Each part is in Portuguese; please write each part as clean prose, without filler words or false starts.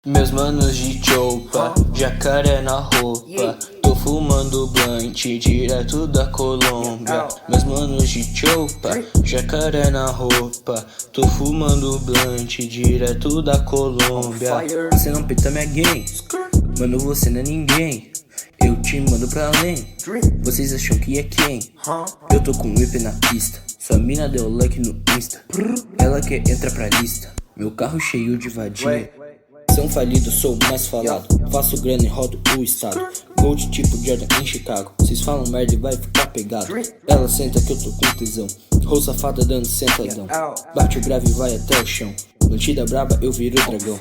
Meus manos de chopa, jacaré na roupa. Tô fumando blunt direto da Colômbia. Meus manos de chopa, jacaré na roupa. Tô fumando blunt direto da Colômbia. Você não pita minha gang, mano, você não é ninguém. Eu te mando pra além, vocês acham que é quem? Eu tô com whip na pista, sua mina deu like no Insta. Ela quer entrar pra lista, meu carro cheio de vadinha. São falido, sou o mais falado. Faço grana e rodo o estado. Gold tipo Jordan em Chicago. Cês falam merda e vai ficar pegado. Ela senta que eu tô com tesão. Rou safada dando sentadão. Bate o grave e vai até o chão. Mantida braba, eu viro dragão.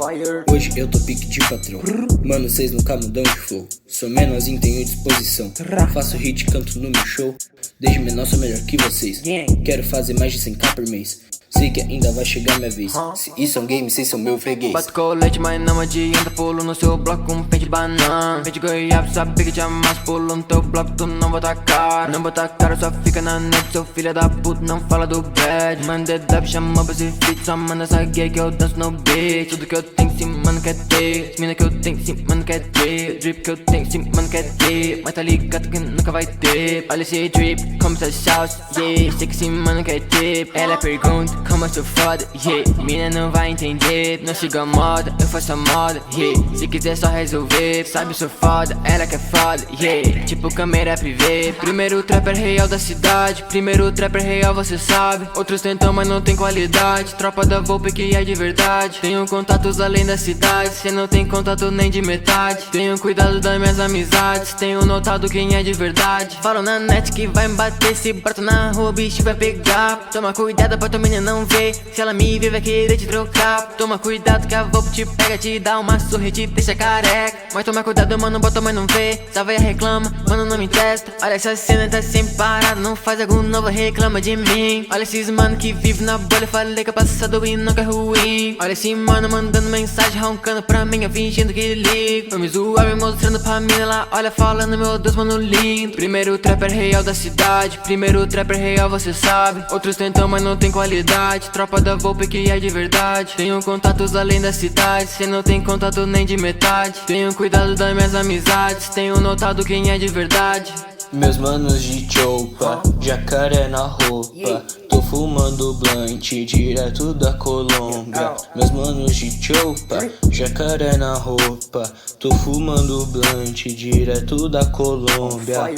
Hoje eu tô pique de patrão. Mano, cês nunca mudam de flow. Sou menorzinho, tenho disposição. Faço hit, canto no meu show. Desde menor sou melhor que vocês. Quero fazer mais de 100k por mês. Sei que ainda vai chegar minha vez. Se isso é um game, cês são meu freguês. Bato colete, mas não adianta. Pulo no seu bloco com pente de banana. Pente de goiaba, sabe que te amasso. Pulo no teu bloco, tu não bota cara. Não bota cara, só fica na net. Seu filho da puta, não fala do bad. Manda dub, chama pra esse feat. Só manda essa gay que eu danço no beat. Tudo que eu tenho, sim, mano, quer ter. Mina que eu tenho, sim, mano, quer ter. Drip que eu tenho, sim, mano, quer ter. Mas tá ligado que nunca vai ter. Olha esse drip, como essa sauce, yeah. Sei que sim, mano, quer ter. Ela pergunta como eu sou foda, yeah. Mina não vai entender, não sigo a moda, eu faço a moda, yeah. Se quiser só resolver, sabe eu sou foda, ela que é foda, yeah. Tipo câmera privê. Primeiro trapper real da cidade, primeiro trapper real você sabe. Outros tentam mas não tem qualidade. Tropa da Volpe que é de verdade. Tenho contatos além da cidade, cê não tem contato nem de metade. Tenho cuidado das minhas amizades, tenho notado quem é de verdade. Falam na net que vai me bater, se bato na rua o bicho vai pegar. Toma cuidado pra tua menina não ver, se ela me ver vai querer te trocar. Toma cuidado que a Volpe te pega, te dá uma surra e te deixa careca. Mas toma cuidado, mano, bota mas não vê. Salve reclama, mano, não me testa. Olha essa cena, tá sempre parado, não faz algo novo, reclama de mim. Olha esses mano que vive na bolha, falei que é passado e nunca é ruim. Olha esse mano mandando mensagem, roncando pra mim, eu fingindo que ligo. Eu me zoar, me mostrando pra mim, ela olha falando, meu Deus, mano, lindo. Primeiro trapper real da cidade, primeiro trapper real você sabe. Outros tentam mas não tem qualidade. Tropa da Volpe que é de verdade. Tenho contatos além da cidade, cê não tem contato nem de metade. Tenho cuidado das minhas amizades, tenho notado quem é de verdade. Meus manos de chopa, jacaré na roupa. Tô fumando blunt direto da Colômbia. Meus manos de chopa, jacaré na roupa. Tô fumando blunt direto da Colômbia.